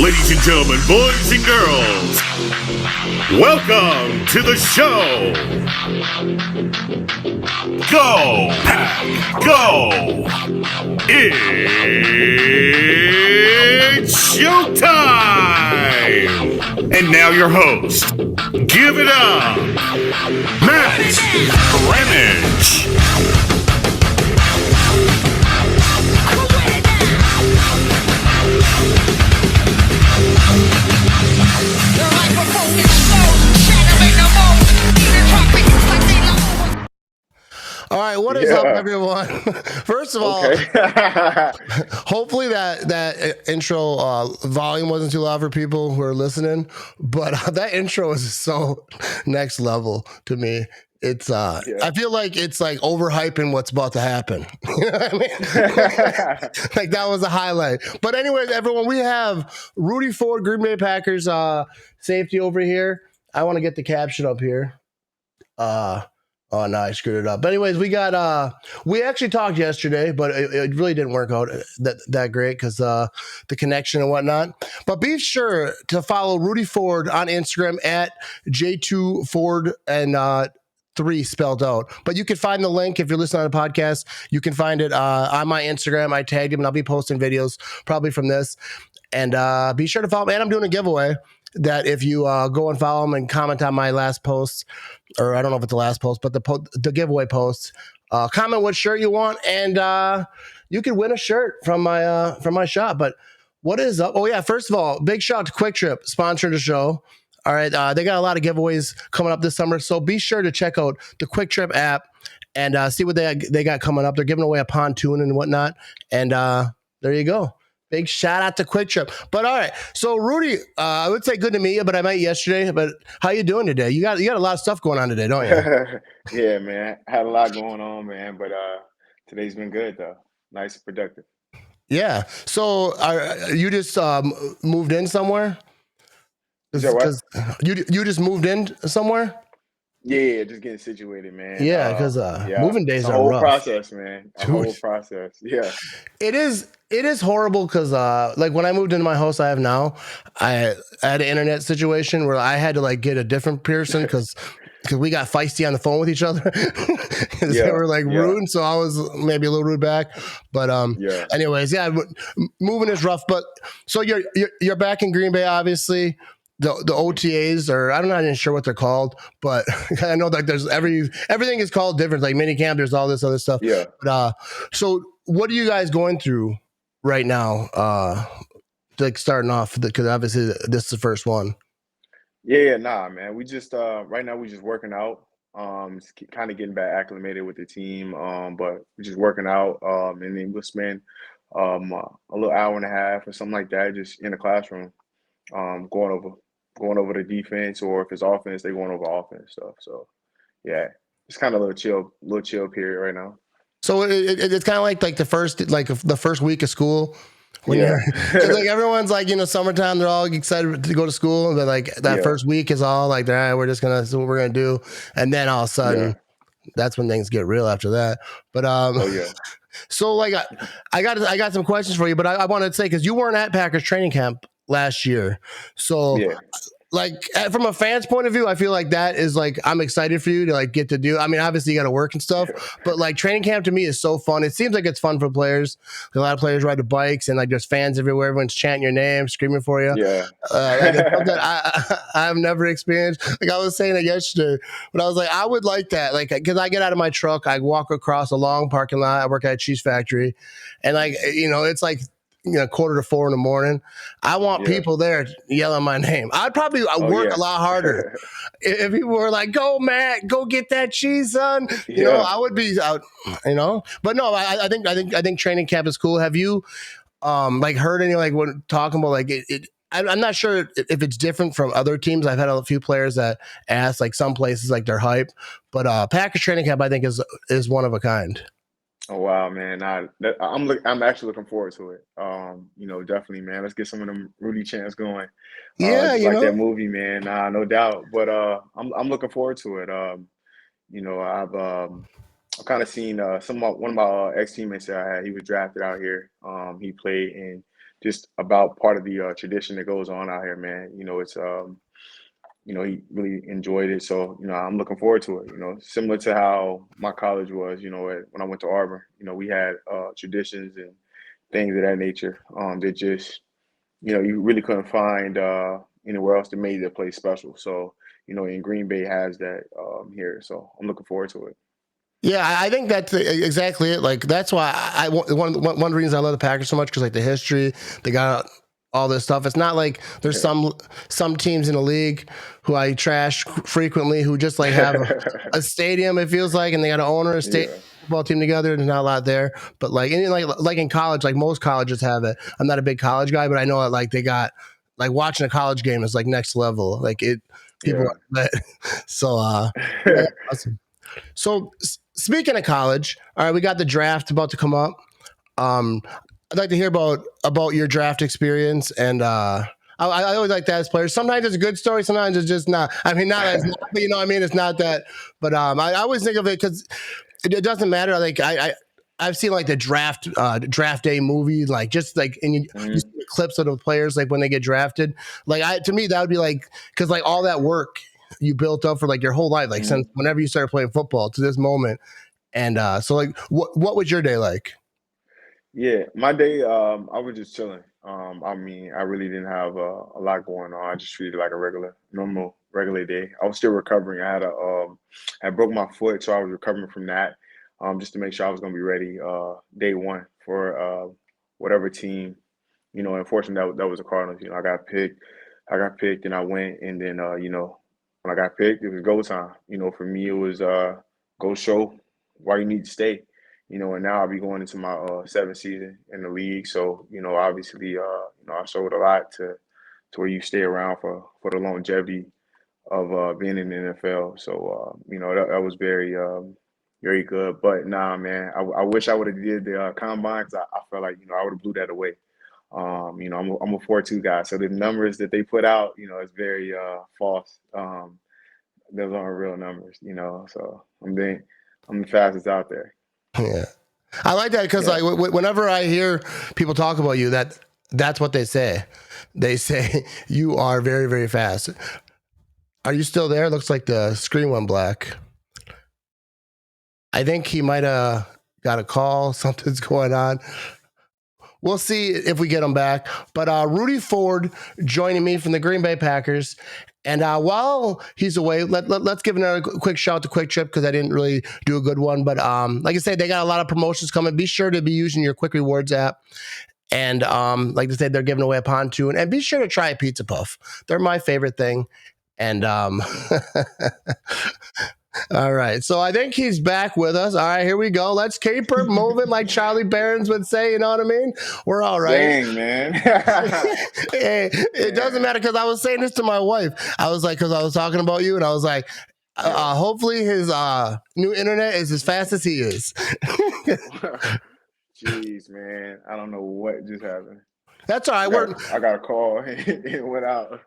Ladies and gentlemen, boys and girls, welcome to the show. Go, Pack, go! It's showtime! And now your host, give it up, Matt Ramage. All right, what is up, everyone? First of all, hopefully that intro volume wasn't too loud for people who are listening, but that intro is so next level to me. It's I feel like it's like overhyping what's about to happen. You know what I mean? Like that was a highlight. But anyways, everyone, we have Rudy Ford, Green Bay Packers safety over here. I want to get the caption up here. Oh no, I screwed it up. But anyways, we got we actually talked yesterday, but it really didn't work out that great because the connection and whatnot. But be sure to follow Rudy Ford on Instagram at J2Ford and 3 spelled out. But you can find the link if you're listening on a podcast. You can find it on my Instagram. I tagged him and I'll be posting videos probably from this. And be sure to follow me. And I'm doing a giveaway that if you go and follow him and comment on my last post, or I don't know if it's the last post, but the giveaway post, comment what shirt you want, and you can win a shirt from my shop. But what is up? Oh yeah, first of all, big shout out to Quick Trip, sponsoring the show. All right, they got a lot of giveaways coming up this summer, so be sure to check out the Quick Trip app and see what they got coming up. They're giving away a pontoon and whatnot, and there you go. Big shout out to Quick Trip. But all right, so Rudy, I would say good to meet you, but I met you yesterday. But how you doing today? You got a lot of stuff going on today, don't you? Yeah, man. I had a lot going on, man, but today's been good though. Nice and productive. Yeah. So you just moved in somewhere? Is that what? You just moved in somewhere? Yeah, just getting situated, man. Yeah, because moving days it's a are whole rough. process, man. A Dude. whole process. Yeah. It is horrible because like when I moved into my house I have now, I had an internet situation where I had to like get a different person because we got feisty on the phone with each other because they were like rude. So I was maybe a little rude back. But anyways, moving is rough. But so you're back in Green Bay, obviously. The OTAs, or I'm not even sure what they're called, but I know that there's everything is called different, like mini camp. There's all this other stuff. Yeah. But, so what are you guys going through right now? Like starting off because obviously this is the first one. Yeah, nah, man. We just right now we're just working out. Kind of getting back acclimated with the team. But we're just working out. And then we'll spend a little hour and a half or something like that just in the classroom, going over the defense, or if it's offense, they going over offense stuff. So yeah, it's kind of a little chill period right now. So it's kind of like the first week of school when you're like everyone's like, summertime, they're all excited to go to school, but like that first week is all like, all right, we're just gonna see what we're gonna do, and then all of a sudden that's when things get real after that. But so like I got some questions for you, but I wanted to say, because you weren't at Packers training camp last year, so like from a fan's point of view, I feel like that is like, I'm excited for you to like get to do. I mean, obviously you got to work and stuff, but like training camp to me is so fun. It seems like it's fun for players. A lot of players ride the bikes and like there's fans everywhere. Everyone's chanting your name, screaming for you. Yeah. Like it's something I've never experienced. Like I was saying it yesterday, but I was like, I would like that. Like, cause I get out of my truck, I walk across a long parking lot. I work at a cheese factory, and like, it's like, 3:45 in the morning. I want people there yelling my name. I'd probably work a lot harder if people were like, "Go, Matt, go get that cheese, son." I would be out. But no, I think training camp is cool. Have you like heard any like when talking about like it? I'm not sure if it's different from other teams. I've had a few players that ask, like some places like they're hype, but Packers training camp I think is one of a kind. Oh wow, man! I'm actually looking forward to it. Definitely, man. Let's get some of them Rudy chants going. That movie, man. Nah, no doubt. But I'm looking forward to it. I've kind of seen one of my ex teammates that I had. He was drafted out here. He played in just about part of the tradition that goes on out here, man. It's he really enjoyed it. So, I'm looking forward to it. Similar to how my college was, when I went to Auburn, we had traditions and things of that nature that just, you really couldn't find anywhere else that made the place special. So, in Green Bay has that here. So I'm looking forward to it. Yeah, I think that's exactly it. Like that's why one of the reasons I love the Packers so much because like the history, they got all this stuff. It's not like there's some teams in the league who I trash frequently who just like have a stadium. It feels like, and they got an owner, a state football team together. There's not a lot there, but like in college, like most colleges have it. I'm not a big college guy, but I know that like they got like watching a college game is like next level. Like it, people. So yeah, awesome. So speaking of college, all right, we got the draft about to come up. I'd like to hear about your draft experience, and I always like to ask players. Sometimes it's a good story, sometimes it's just not. I mean, not as, but you know what I mean? It's not that, but I always think of it because it doesn't matter. Like I've seen like the draft day movie, like just like and you see the clips of the players like when they get drafted. Like to me that would be like because like all that work you built up for like your whole life, like since whenever you started playing football to this moment. And so like what was your day like? Yeah, my day, I was just chilling. I mean, I really didn't have a lot going on. I just treated it like a normal, regular day. I was still recovering. I broke my foot, so I was recovering from that, just to make sure I was going to be ready day one for whatever team. Unfortunately, that was the Cardinals. I got picked. And I went, and then when I got picked, it was go time. For me, it was go show why you need to stay. And now I'll be going into my seventh season in the league. So, obviously, I showed a lot to where you stay around for the longevity of being in the NFL. So, that was very, very good. But nah, man, I wish I would have did the combine because I felt like, I would have blew that away. I'm a 4.2 guy. So the numbers that they put out, it's very false. Those aren't real numbers, so I'm the fastest out there. Yeah, I like that because like whenever I hear people talk about you, that's what they say. They say you are very, very fast. Are you still there? Looks like the screen went black. I think he might have got a call. Something's going on. We'll see if we get him back. But Rudy Ford joining me from the Green Bay Packers. And while he's away, let's give another quick shout out to Quick Trip because I didn't really do a good one. But like I said, they got a lot of promotions coming. Be sure to be using your Quick Rewards app. And like I said, they're giving away a pontoon. And be sure to try a pizza puff. They're my favorite thing. And all right. So I think he's back with us. All right, here we go. Let's keep her moving like Charlie Barons would say. You know what I mean? We're all right. Dang, man. Hey, it doesn't matter because I was saying this to my wife. I was like, because I was talking about you and I was like, hopefully his new internet is as fast as he is. Jeez, man. I don't know what just happened. That's all right. I got a call and it went out.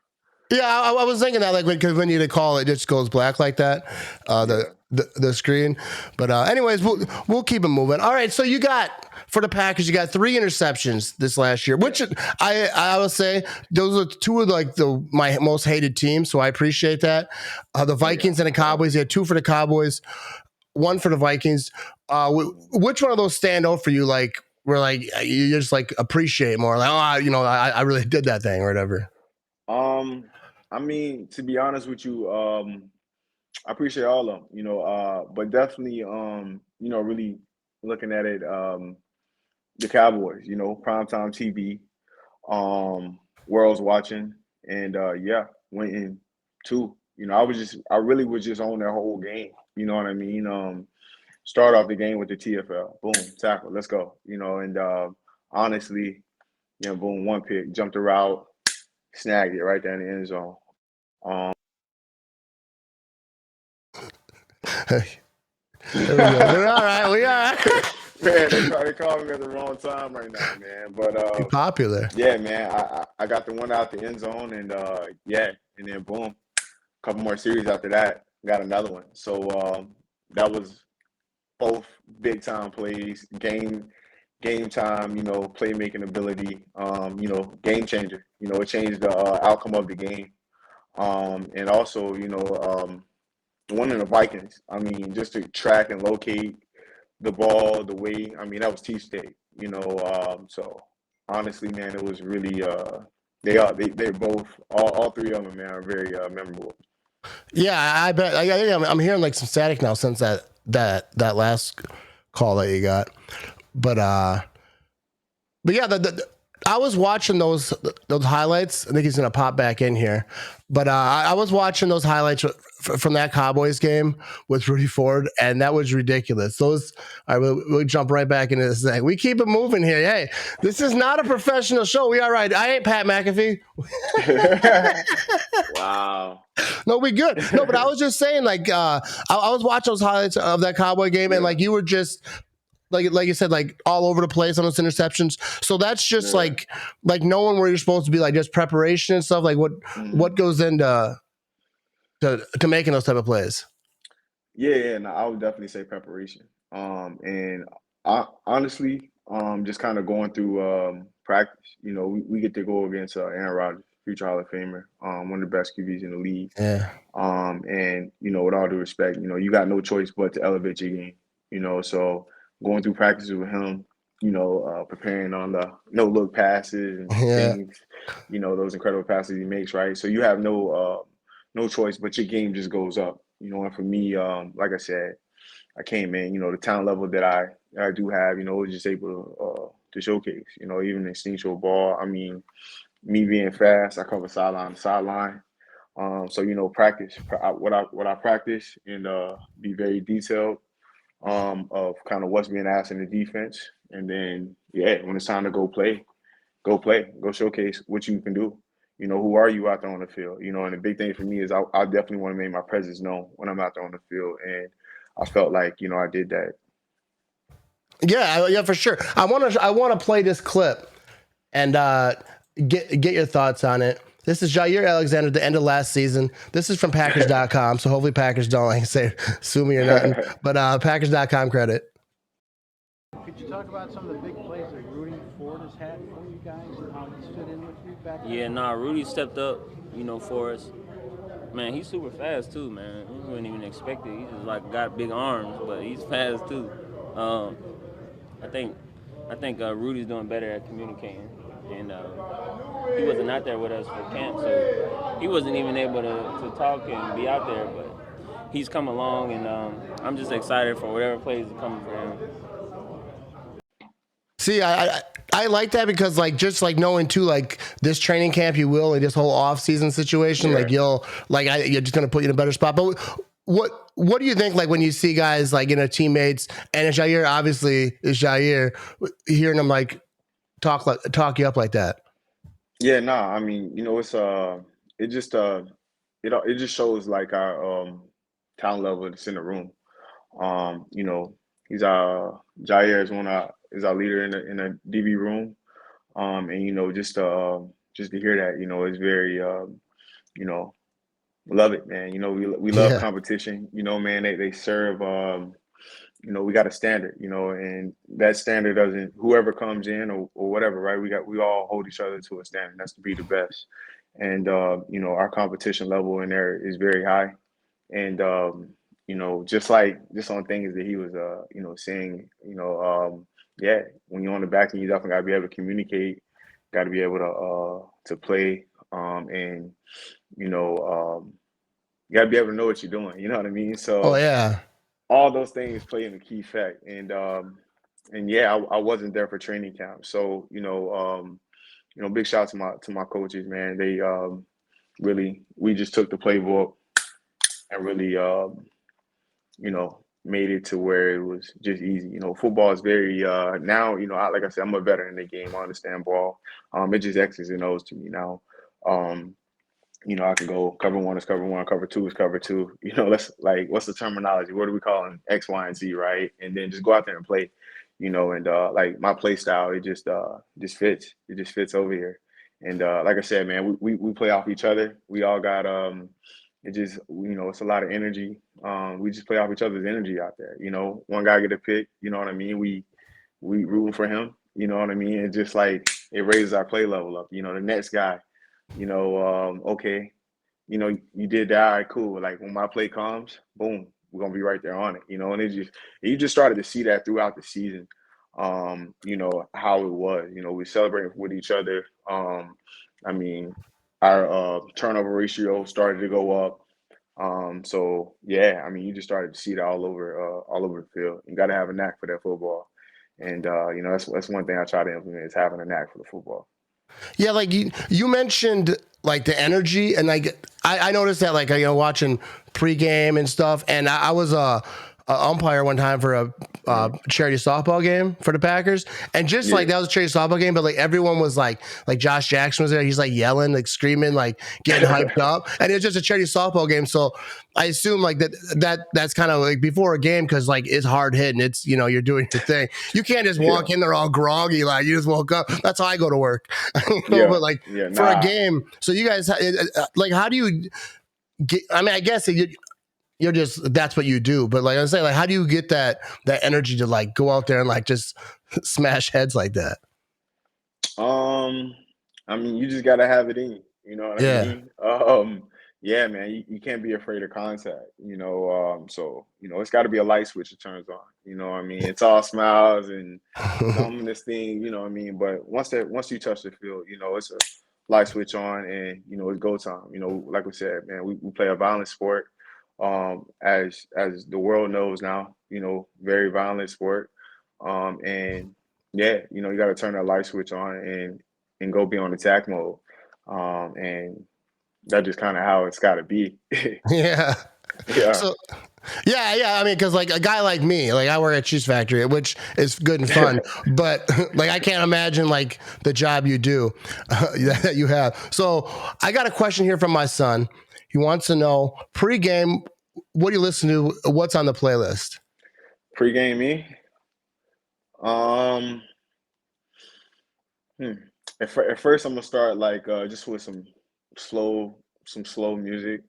Yeah, I was thinking that like because when you call it just goes black like that, the screen. But anyways, we'll keep it moving. All right, so you got for the Packers, you got 3 interceptions this last year, which I will say those are 2 of like my most hated teams. So I appreciate that. The Vikings and the Cowboys. You had 2 for the Cowboys, 1 for the Vikings. Which one of those stand out for you? Like where like you just like appreciate more? Like I really did that thing or whatever. I mean, to be honest with you, I appreciate all of them, but definitely, really looking at it, the Cowboys, primetime TV, world's watching, and went in 2. I really was just on their whole game. You know what I mean? Start off the game with the TFL, boom, tackle, let's go. And honestly, boom, 1 pick, jumped the route, snagged it right there in the end zone. We're all right. We are. Man, they called me at the wrong time right now, man. But popular. Yeah, man. I got the one out the end zone, and and then boom, a couple more series after that, got another one. So that was both big time plays, game game time, playmaking ability, game changer. It changed the outcome of the game. And also, one of the Vikings. I mean, just to track and locate the ball, the way. I mean, that was T State. So honestly, man, it was really. They're both all three of them, man, are very memorable. Yeah, I bet. I'm hearing like some static now since that last call that you got, but yeah, I was watching those highlights. I think he's gonna pop back in here, but I was watching those highlights from that Cowboys game with Rudy Ford, and that was ridiculous. All right, we'll jump right back into this thing. We keep it moving here. Hey, this is not a professional show. We all right. I ain't Pat McAfee. Wow. No, we good. No, but I was just saying, like, I was watching those highlights of that Cowboy game, and like you were just like you said, like all over the place on those interceptions. So that's just like knowing where you're supposed to be, like just preparation and stuff. Like what goes into to making those type of plays. Yeah, no, I would definitely say preparation. And honestly, just kind of going through practice. We get to go against Aaron Rodgers, future Hall of Famer, one of the best QBs in the league. Yeah. And with all due respect, you got no choice but to elevate your game. So going through practices with him, preparing on the no look passes and things, those incredible passes he makes, right? So you have no choice, but your game just goes up. And for me, like I said, I came in, the talent level that I do have, was just able to showcase, even instinctual ball. I mean, me being fast, I cover sideline to sideline. So practice what I practice and be very detailed of kind of what's being asked in the defense, and then when it's time to go play, go showcase what you can do. Who are you out there on the field? And the big thing for me is I definitely want to make my presence known when I'm out there on the field, and I felt like I did that. Yeah, for sure. I want to play this clip and get your thoughts on it. This is Jair Alexander at the end of last season. This is from Packers.com, so hopefully Packers don't sue me or nothing. But Packers.com credit. Could you talk about some of the big plays that Rudy Ford has had for you guys and how he stood in with you back then? Yeah, Rudy stepped up, for us. Man, he's super fast too, man. We wouldn't even expect it. He just got big arms, but he's fast too. I think Rudy's doing better at communicating, and he wasn't out there with us for camp, so he wasn't even able to talk and be out there. But he's come along, and I'm just excited for whatever plays are coming for him. See, I like that because just knowing too, this training camp you will, and this whole off season situation, you're just gonna put you in a better spot. But what do you think when you see guys teammates, and Jair obviously is Jair, hearing them talk you up like that? Yeah, I mean, it's it just shows our talent level that's in the room. He's Jair is our leader in the DB room, and just to hear that, it's very love it, man. We love competition. Man, they serve. We got a standard, and that standard doesn't. Whoever comes in or whatever, right? We all hold each other to a standard. That's to be the best, and our competition level in there is very high, and just on things that he was saying, when you're on the back end, you definitely got to be able to communicate, got to be able to play, and you got to be able to know what you're doing. You know what I mean? So, all those things play in a key fact. And I wasn't there for training camp, so big shout out to my coaches, man. They we just took the playbook and really made it to where it was just easy. Football is very now. Like I said, I'm a veteran in the game. I understand ball. It just X's and O's to me now. I can go cover one is cover one, cover two is cover two. That's what's the terminology? What are we calling X, Y, and Z, right? And then just go out there and play. And my play style, it just fits. It just fits over here. And like I said, man, we play off each other. We all got it just it's a lot of energy. We just play off each other's energy out there. One guy get a pick. You know what I mean? We we rooting for him. You know what I mean? And just like it raises our play level up. You know, the next guy, okay, you did that, all right, cool. Like when my play comes, boom, we're gonna be right there on it. And you just started to see that throughout the season. How it was. We celebrating with each other. I mean, our turnover ratio started to go up. So yeah, I mean, you just started to see that all over the field. You got to have a knack for that football, and that's one thing I try to implement is having a knack for the football. Yeah, like you mentioned like the energy, and like I noticed that like watching pregame and stuff, and I was a umpire one time for a charity softball game for the Packers, and just like that was a charity softball game, but like everyone was like Josh Jackson was there, he's like yelling, like screaming, like getting hyped up, and it was just a charity softball game. So I assume like that's kind of like before a game, because like it's hard hitting, it's you're doing your thing, you can't just walk in there all groggy like you just woke up. That's how I go to work. But like for a game, so you guys like how do you get? I mean, I guess you're just that's what you do, but like I was saying, like how do you get that energy to like go out there and like just smash heads like that? I mean, you just gotta have it in you. You know what I mean? Yeah, man, you can't be afraid of contact. So it's got to be a light switch that turns on. You know what I mean? It's all smiles and this thing. You know what I mean? But once you touch the field, it's a light switch on, and it's go time. Like we said, man, we play a violent sport. As the world knows now, very violent sport. And yeah, you got to turn that light switch on and go be on attack mode. And that's just kind of how it's got to be. Yeah. So, yeah. I mean, because like a guy like me, like I work at Cheese Factory, which is good and fun, but like I can't imagine like the job you do that you have. So I got a question here from my son. He wants to know pregame, what do you listen to? What's on the playlist? Pregame me? At first, I'm gonna start like just with some slow music,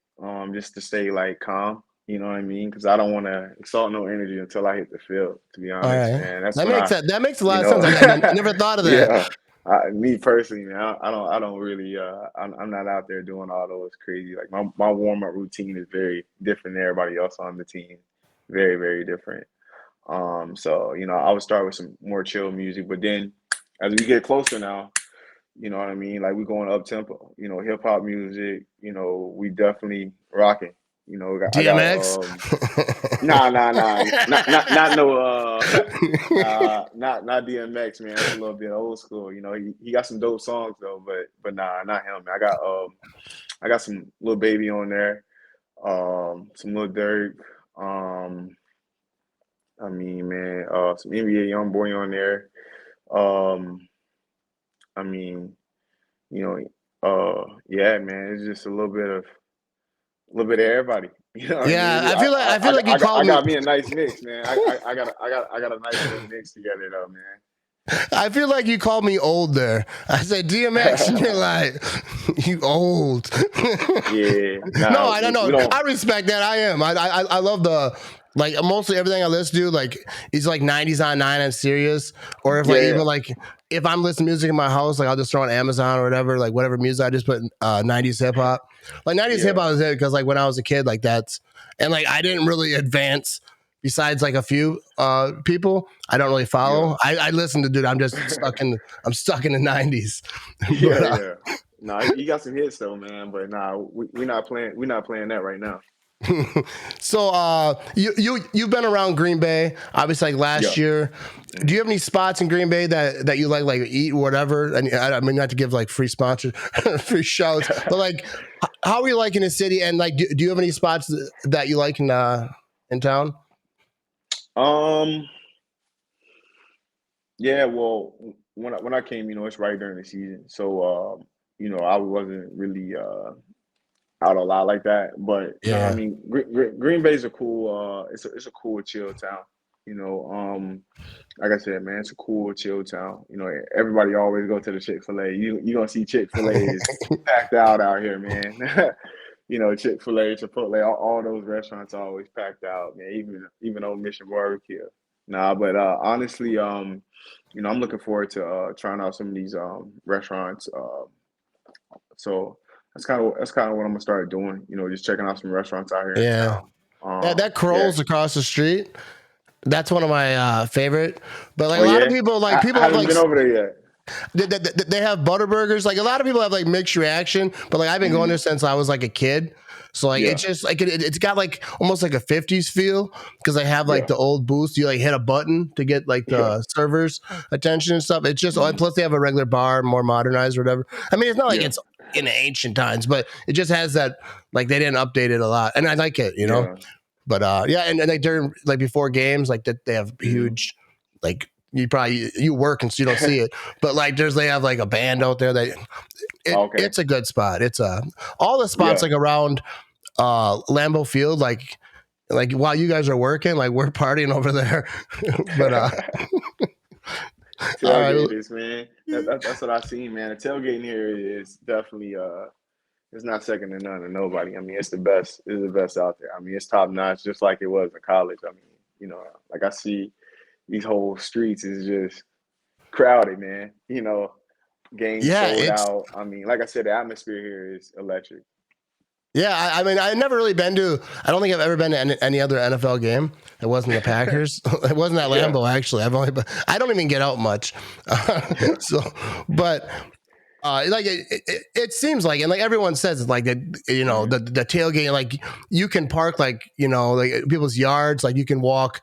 just to stay like calm. You know what I mean? Because I don't want to exalt no energy until I hit the field. To be honest, man, that makes a lot of sense. I never thought of that. Yeah, me personally, man, I don't really, I'm not out there doing all those crazy. Like my warm up routine is very different than everybody else on the team. Very, very different. So I would start with some more chill music, but then as we get closer now, you know what I mean? Like we're going up tempo, hip hop music, we definitely rocking. DMX? Nah, not no, not DMX, man. That's a little bit old school. He got some dope songs though, but nah, not him. I got some Lil Baby on there, some Lil Durk, I mean, man, some NBA YoungBoy on there. I mean, yeah, man, it's just a little bit of everybody. Yeah, I mean? I feel like you called me. I got me a nice mix, man. I got a nice little mix together though, man. I feel like you called me old there. I said DMX, and you're like, you old. Yeah. No, I don't know. I respect that. I am. I love the like mostly everything I listen to. Like it's like 90s on 9 and Sirius, or if even like if I'm listening to music in my house, like I'll just throw on Amazon or whatever, like whatever music I just put 90s hip hop. Like 90s hip hop is it because like when I was a kid, like that's and like I didn't really advance. Besides like a few people, I don't really follow. I listen to dude. I'm stuck in the 90s. Yeah. Nah, you got some hits though, man. But nah, we're not playing that right now. So you've been around Green Bay, obviously like last year. Do you have any spots in Green Bay that you like eat or whatever? And I mean not to give like free sponsors, free shouts, but like how are you liking the city? And like do you have any spots that you like in town? Yeah, well, when I came, it's right during the season, so I wasn't really out a lot like that. But I mean, Green Bay's a cool, it's a cool chill town. Like I said, man, it's a cool chill town. Everybody always go to the Chick-fil-A. You gonna see Chick-fil-A's packed out here, man. Chick-fil-A, Chipotle, all those restaurants are always packed out, man. Even Old Mission Barbecue. Nah, but honestly, I'm looking forward to trying out some of these restaurants. So that's kind of what I'm gonna start doing. Just checking out some restaurants out here in Yeah. town. That Yeah. Kroll's across the street. That's one of my favorite. But like Oh a lot of yeah. people, like I people have haven't like been over there yet. they have butter burgers. Like a lot of people have like mixed reaction. But like I've been going Hmm. there since I was like a kid. So like it's Yeah. just like it's got like almost like a 50s feel because they have like Yeah. the old booth. You like hit a button to get like Yeah. the servers attention and stuff. It's just Hmm. plus they have a regular bar, more modernized or whatever. I mean, it's not like Yeah. it's in ancient times, but it just has that like they didn't update it a lot, and I like it, you know. Yeah. But yeah, and like during like before games, like that they have Hmm. huge like you work and so you don't see it, but like they have like a band out there that Okay. it's a good spot. It's all the spots Yeah. like around Lambeau Field, like while you guys are working, like we're partying over there. But all right, Tailgaters, man. That's what I seen, man. The tailgating here is definitely it's not second to none to nobody. I mean, it's the best. It's the best out there. I mean, it's top notch, just like it was in college. I mean, like I see these whole streets is just crowded, man. Games yeah, sold it's out. I mean, like I said, the atmosphere here is electric. yeah. I mean, I've never really been to. I don't think I've ever been to any other NFL game. It wasn't the Packers. It wasn't at Yeah. Lambeau actually. I don't even get out much. So, but like it seems like, and like everyone says, it's like that, Hmm. the tailgate, like you can park like, like people's yards, like you can walk,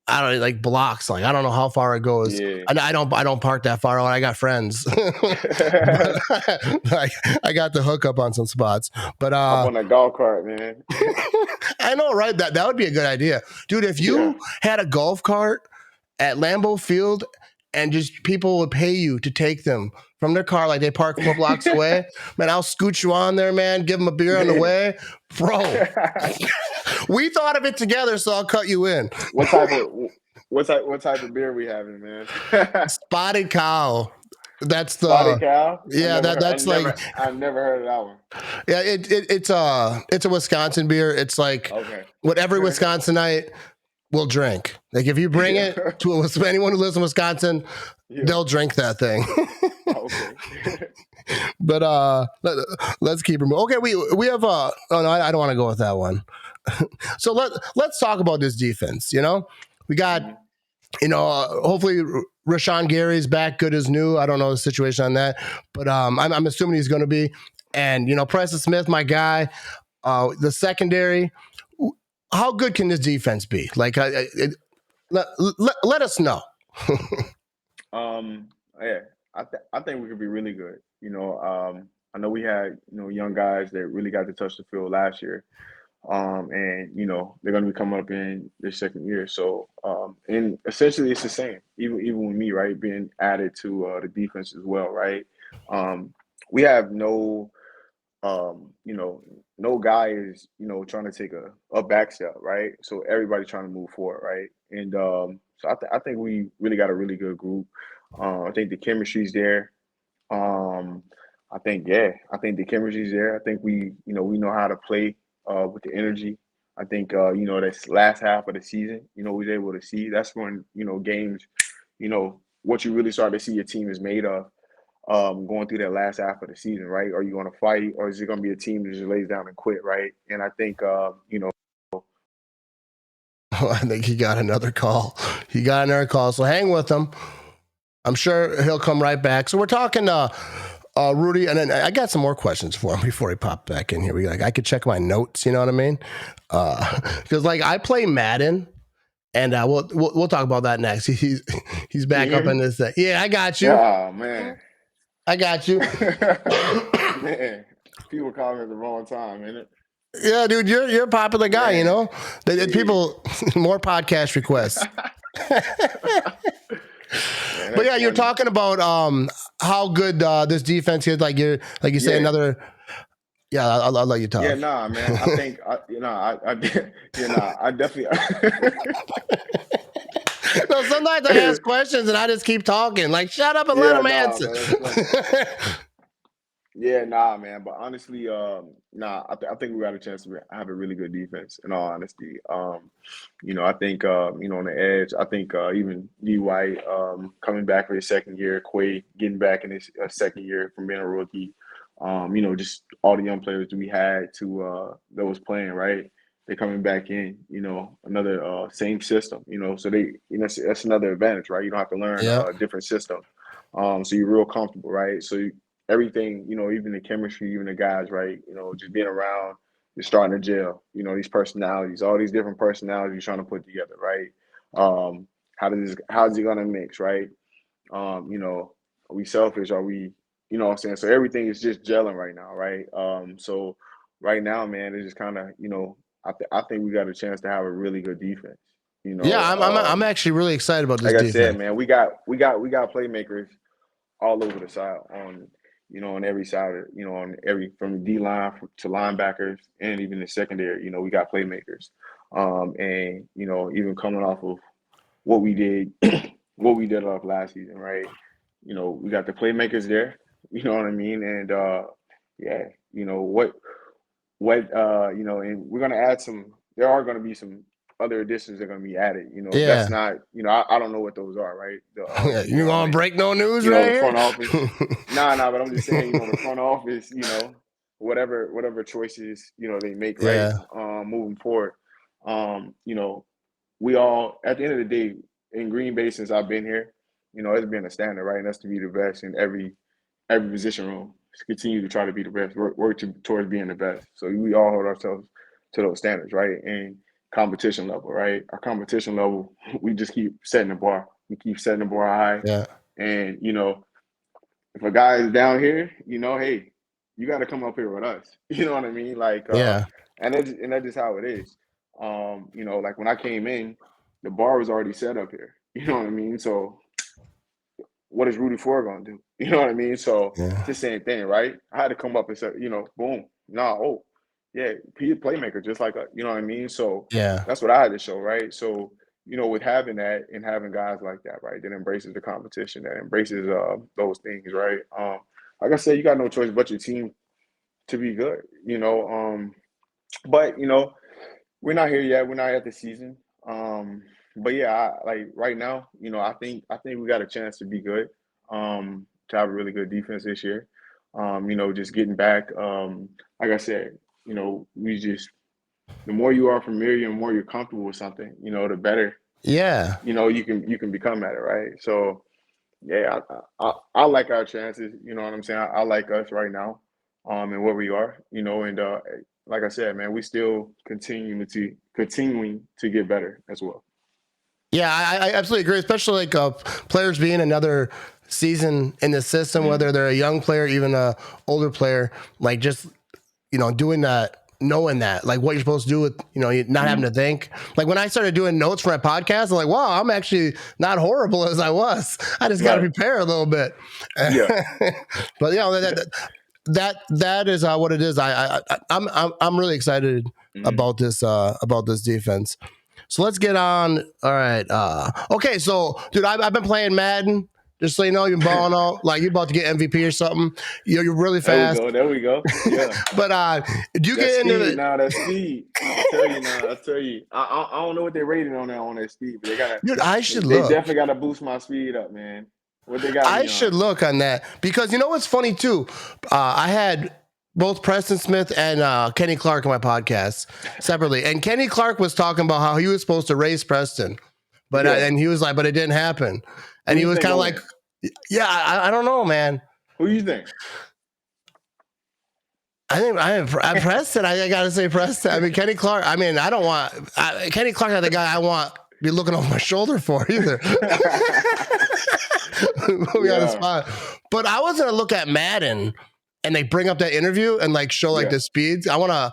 I don't know, like blocks, like I don't know how far it goes. Yeah. I don't park that far out. I got friends, but like I got the hookup on some spots. But Hop on a golf cart, man. I know, right? That would be a good idea, dude. If Yeah. you had a golf cart at Lambeau Field and just people would pay you to take them from their car, like they park 4 blocks away, man, I'll scoot you on there, man. Give them a beer on the Man. way, bro. We thought of it together, so I'll cut you in. What type of beer we having, man? Spotted Cow. That's Spotted the cow? yeah. That's like I've never heard of that one. yeah. It's a Wisconsin beer. It's like Okay. what every Wisconsinite will drink. Like if you bring Yeah. it to anyone who lives in Wisconsin, Yeah. they'll drink that thing. Okay. But let's keep it moving. Okay, we have oh no, I don't want to go with that one. So let's talk about this defense. We got Mhm. hopefully Rashawn Gary's back, good as new. I don't know the situation on that, but I'm assuming he's going to be. And Preston Smith, my guy, the secondary. How good can this defense be? Like, let us know. Yeah, I think we could be really good. I know we had young guys that really got to touch the field last year. And they're going to be coming up in their second year. So, and essentially it's the same, even with me, right, being added to the defense as well, right. We have no guy is trying to take a back step, right. So everybody trying to move forward, right. And so I think we really got a really good group. I think the chemistry's there. Um, I think the chemistry's there. I think we know how to play with the energy. I think this last half of the season, we was able to see that's when games, what you really start to see your team is made of. Going through that last half of the season, right? Are you going to fight, or is it going to be a team that just lays down and quit, right? And I think I think he got another call. So hang with him. I'm sure he'll come right back. So we're talking Rudy, and then I got some more questions for him before he popped back in here. I could check my notes, you know what I mean? Because like I play Madden, and we'll talk about that next. He's back up in this thing. Yeah, I got you. Oh man, I got you. man, people call me at the wrong time, ain't it? Yeah, dude, you're a popular guy. Man. People more podcast requests. Man, But yeah, you're funny. talking about how good this say Yeah. another. Yeah, I'll let you talk. Yeah, nah, man. I think I definitely. No, sometimes I ask questions and I just keep talking. Like, shut up and let him answer. Man, Yeah, nah, man. But honestly, nah, I think we got a chance to have a really good defense. In all honesty, I think on the edge, I think even D White coming back for his second year, Quay getting back in his second year from being a rookie, just all the young players that we had that was playing right. They're coming back in, another same system, so that's another advantage, right? You don't have to learn Yeah. a different system, so you're real comfortable, right? So everything, even the chemistry, even the guys, right? Just being around, you're starting to gel, these personalities, all these different personalities you're trying to put together, right? How's it gonna mix, right? Are we selfish? Are we, what I'm saying? So everything is just gelling right now, right? So right now, man, it's just kind of, I think we got a chance to have a really good defense. Yeah, I'm actually really excited about this Like I said, defense. man, we got playmakers all over the side on every side, on every from the D line to linebackers and even the secondary. We got playmakers, and even coming off of what we did, what we did off last season, right? We got the playmakers there. You know what I mean? And yeah, and we're gonna add some. There are gonna be some other additions that are gonna be added. That's Yeah. not. I don't know what those are, right? You gonna break no news right The here? front office. Nah, but I'm just saying, the front office, whatever choices, they make, right? Yeah. Moving forward. We all at the end of the day in Green Bay since I've been here, it's been a standard, right? And that's to be the best in every position room. Just continue to try to be the best, work towards being the best. So we all hold ourselves to those standards, right? And competition level, right? Our competition level, we just keep setting the bar. We keep setting the bar high. Yeah. And if a guy is down here, hey, you got to come up here with us. You know what I mean? Like, Yeah. and that's just how it is. Like when I came in, the bar was already set up here. You know what I mean? So what is Rudy Ford gonna do? You know what I mean? So it's Yeah. the same thing, right? I had to come up and say, boom, yeah, he a playmaker just like you know what I mean? So Yeah. that's what I had to show, right? So with having that and having guys like that, right, that embraces the competition, that embraces those things, right? Like I said, you got no choice but your team to be good, but we're not here yet. We're not at the season. But yeah, like right now, I think we got a chance to be good. To have a really good defense this year. Just getting back. Like I said, we just the more you are familiar and the more you're comfortable with something, the better. Yeah. You can become at it, right? So yeah, I like our chances. You know what I'm saying? I like us right now, and where we are. And like I said, man, we still continuing to get better as well. Yeah, I absolutely agree, especially like players being another season in the system, whether they're a young player, even a older player, like just, doing that, knowing that, like what you're supposed to do with, not having to think. Like when I started doing notes for my podcast, I'm like, wow, I'm actually not horrible as I was. I just got to Right. prepare a little bit. Yeah. But that is what it is. I'm really excited about this defense. So let's get on. All right. Okay. So, dude, I've been playing Madden. Just so you know, you're balling out like you're about to get MVP or something. You're really fast. There we go. Yeah. But do you That get into speed the? now. That speed. I tell you now. I don't know what they're rating on that speed, but Dude, I should they look. definitely gotta boost my speed up, man. What they got I me should on? look on that because you know what's funny too. I had both Preston Smith and Kenny Clark on my podcast separately, and Kenny Clark was talking about how he was supposed to race Preston, but Yeah. and he was like, but it didn't happen, Who and he you was think kind of gonna like, win? yeah, I don't know, man. Who you think? I think I Preston. I gotta say Preston. I mean Kenny Clark. I mean I don't want Kenny Clark. Not the guy I want be looking over my shoulder for either. Put me on the spot. But I was gonna look at Madden and they bring up that interview and like show like the speeds. I wanna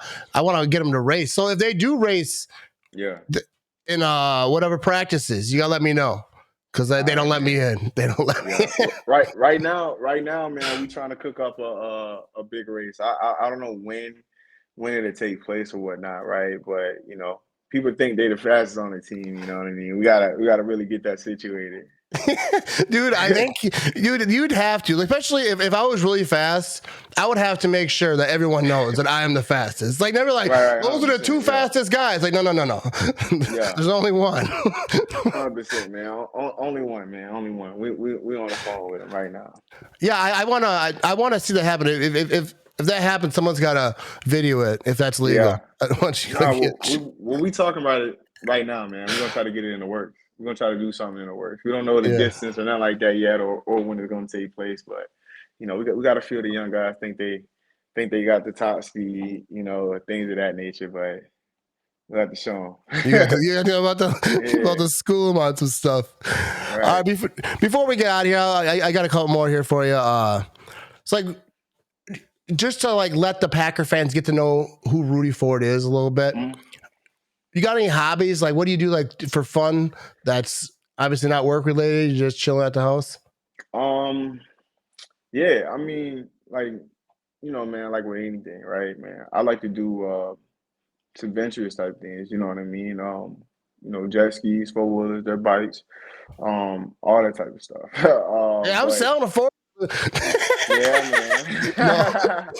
get them to race. So if they do race, in whatever practices, you gotta let me know. Because they don't let me in. They don't let me in. Right now, man, we trying to cook up a big race. I don't know when it'll take place or whatnot, right? But people think they're the fastest on the team. You know what I mean? We gotta really get that situated. Dude, I think you'd have to, especially if I was really fast, I would have to make sure that everyone knows that I am the fastest. Like never like Right, those are the 2 fastest guys. Like no. Yeah. There's only one. 100%, man. Only one, man. Only one. We on the phone with him right now. Yeah, I wanna see that happen. If that happens, someone's gotta video it if that's legal. Yeah. Once you Nah, we talking about it right now, man. We're gonna try to get it in the works. We're gonna try to do something in the works. We don't know the yeah. distance or nothing like that yet, or when it's gonna take place. But we got to feel the young guys think they got the top speed, things of that nature. But we have to show them. You got to know about the school amounts of stuff. Right. All right, before we get out of here, I got a couple more here for you. It's like just to like let the Packer fans get to know who Rudy Ford is a little bit. Mm-hmm. You got any hobbies? Like, what do you do like for fun? That's obviously not work related. You're just chilling at the house. Yeah. I mean, like man, like with anything, right, man. I like to do some adventurous type things. You know what I mean? Jet skis, four wheelers, dirt bikes, all that type of stuff. Yeah, I'm selling a Ford. Yeah, man.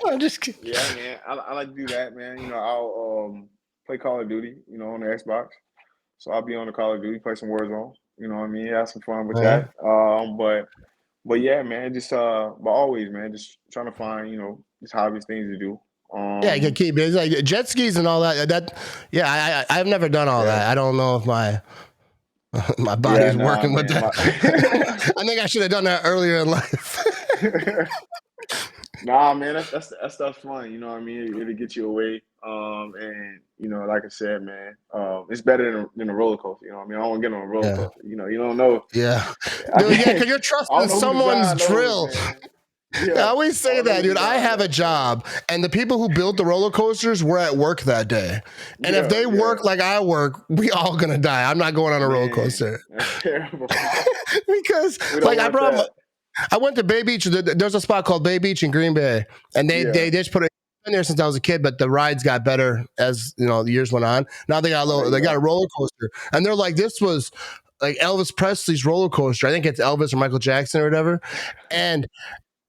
No, I'm just kidding. Yeah, man. I like to do that, man. I'll play Call of Duty, on the Xbox. So I'll be on the Call of Duty, play some Warzone. You know what I mean? Have some fun with that. But yeah, man, but always, man, just trying to find, just hobbies, things to do. Yeah, you can keep it. It's like jet skis and all that. I've never done all that. I don't know if my body's working with that. I think I should have done that earlier in life. Nah, man, that stuff's fun. You know what I mean? It'll get you away. And like I said, man, it's better than a roller coaster. You know what I mean? I don't want to get on a roller coaster. You don't know. Yeah. Dude, yeah, because you're trusting someone's drill. I always say that, dude. I have a job, and the people who built the roller coasters were at work that day. And if they work like I work, we all gonna die. I'm not going on a roller coaster. That's terrible. Because like I went to Bay Beach. There's a spot called Bay Beach in Green Bay, and they just put it in there since I was a kid. But the rides got better as the years went on. Now they got a roller coaster, and they're like, this was like Elvis Presley's roller coaster. I think it's Elvis or Michael Jackson or whatever, and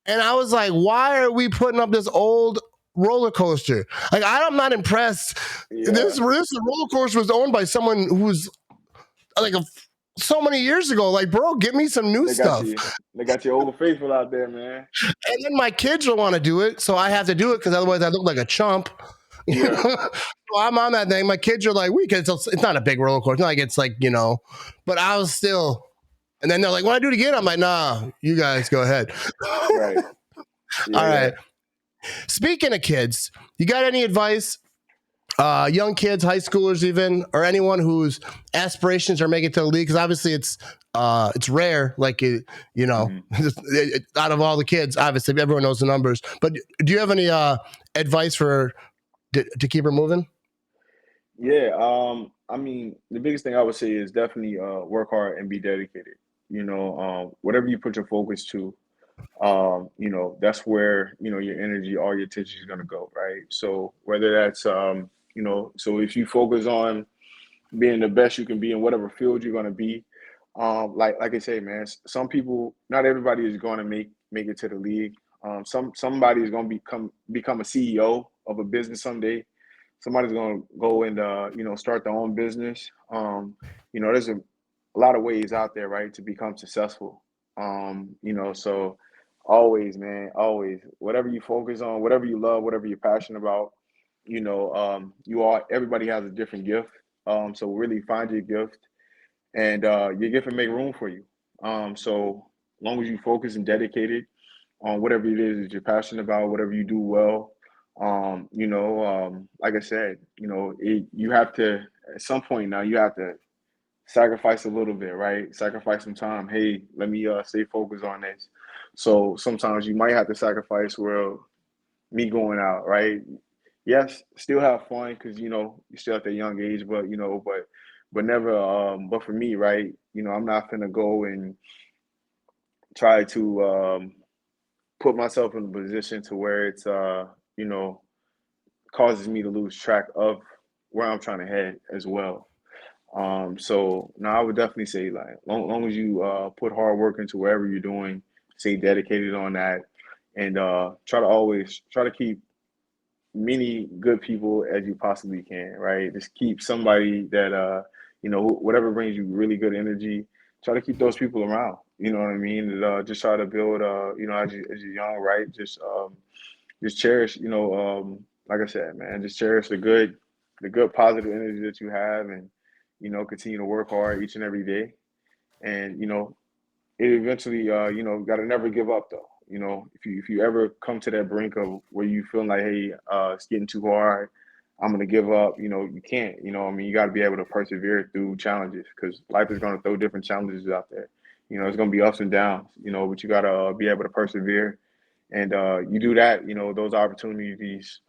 I was like, why are we putting up this old roller coaster? Like, I'm not impressed. Yeah. This roller coaster was owned by someone who's like so many years ago. Like, bro, get me some new stuff. They got you old faithful out there, man. And then my kids don't want to do it, so I have to do it because otherwise I look like a chump. Yeah. So I'm on that thing. My kids are like, it's not a big roller coaster. Like, it's like, but I was still. And then they're like, want to do it again? I'm like, nah, you guys go ahead. Right. Yeah. All right. Speaking of kids, you got any advice? Young kids, high schoolers even, or anyone whose aspirations are making it to the league? Because obviously it's rare, like, out of all the kids, obviously everyone knows the numbers. But do you have any advice to keep her moving? Yeah. I mean, the biggest thing I would say is definitely work hard and be dedicated. Whatever you put your focus to, that's where, your energy, all your attention is going to go. Right. So whether that's, so if you focus on being the best you can be in whatever field you're going to be, like I say, man, some people, not everybody is going to make it to the league. Somebody is going to become a CEO of a business someday. Somebody's going to go and, start their own business. There's a lot of ways out there, right, to become successful. So always, man, always, whatever you focus on, whatever you love, whatever you're passionate about, everybody has a different gift. So really find your gift, and your gift will make room for you. So long as you focus and dedicated on whatever it is that you're passionate about, whatever you do well, like I said, you have to, at some point now, you have to sacrifice a little bit, right? Sacrifice some time. Hey, let me stay focused on this. So sometimes you might have to sacrifice me going out, right? Yes, still have fun because you're still at that young age, but but never. But for me, right? I'm not gonna go and try to put myself in a position to where it's causes me to lose track of where I'm trying to head as well. So no, I would definitely say like long as you put hard work into wherever you're doing, stay dedicated on that, and try to keep many good people as you possibly can, right? Just keep somebody that whatever brings you really good energy. Try to keep those people around. You know what I mean? And, just try to build. As you're young, right? Just cherish. Like I said, man, just cherish the good positive energy that you have, and continue to work hard each and every day. And it eventually, got to never give up though. If you ever come to that brink of where you feel like, hey, it's getting too hard, I'm gonna give up. You can't. I mean, you got to be able to persevere through challenges because life is gonna throw different challenges out there. It's gonna be ups and downs. But you gotta be able to persevere, and you do that. Those opportunities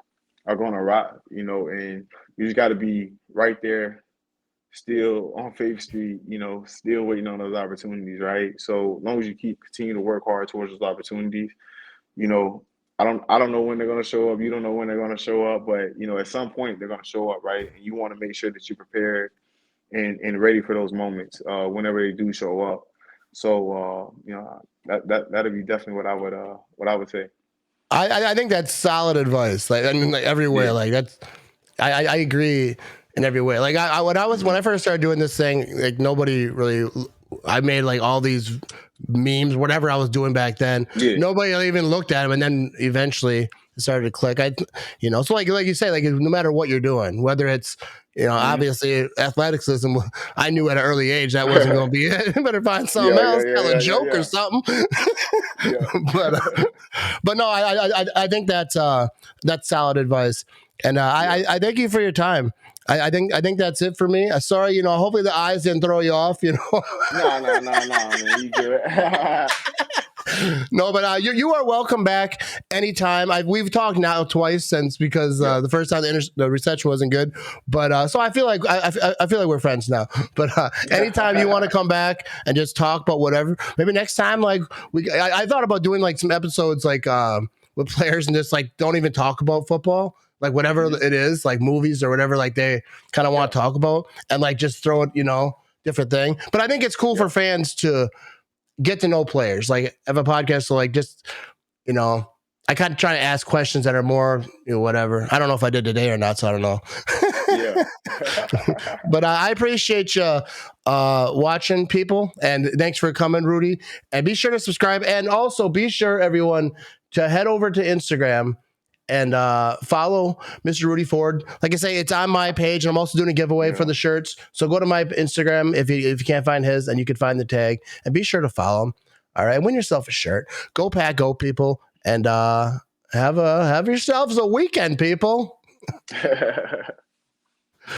are gonna arrive. And you just got to be right there still on Faith Street, still waiting on those opportunities, right? So as long as you continue to work hard towards those opportunities, you know, I don't know when they're gonna show up. You don't know when they're gonna show up, but at some point they're gonna show up, right? And you want to make sure that you're prepared and ready for those moments whenever they do show up. So that'd be definitely what I would say. I think that's solid advice. Like, I mean, like everywhere, Yeah. like that's, I agree in every way. Like when I first started doing this thing, like nobody really, I made like all these memes, whatever I was doing back then. Yeah. Nobody even looked at them. And then eventually it started to click. So like you say, like no matter what you're doing, whether it's, obviously athleticism, I knew at an early age that wasn't going to be it. Better find something else, tell a joke or something. Yeah. but no, I think that's solid advice. And I thank you for your time. I think that's it for me. Sorry, hopefully the eyes didn't throw you off, No, man, you good. No, but you are welcome back anytime. We've talked now twice since because the first time the reception wasn't good, but so I feel like I feel like we're friends now. But anytime you want to come back and just talk about whatever, maybe next time like I thought about doing like some episodes like with players and just like don't even talk about football. Like whatever it is, like movies or whatever, like they kind of want to talk about and like just throw it, different thing. But I think it's cool for fans to get to know players, like have a podcast. So like just, I kind of try to ask questions that are more, whatever. I don't know if I did today or not, so I don't know. Yeah. But I appreciate you watching, people, and thanks for coming, Rudy. And be sure to subscribe, and also be sure, everyone, to head over to Instagram and follow Mr. Rudy Ford. Like I say, it's on my page, and I'm also doing a giveaway for the shirts. So go to my Instagram if you can't find his, and you can find the tag, and be sure to follow him. All right, win yourself a shirt. Go Pack, go, people, and have yourselves a weekend, people.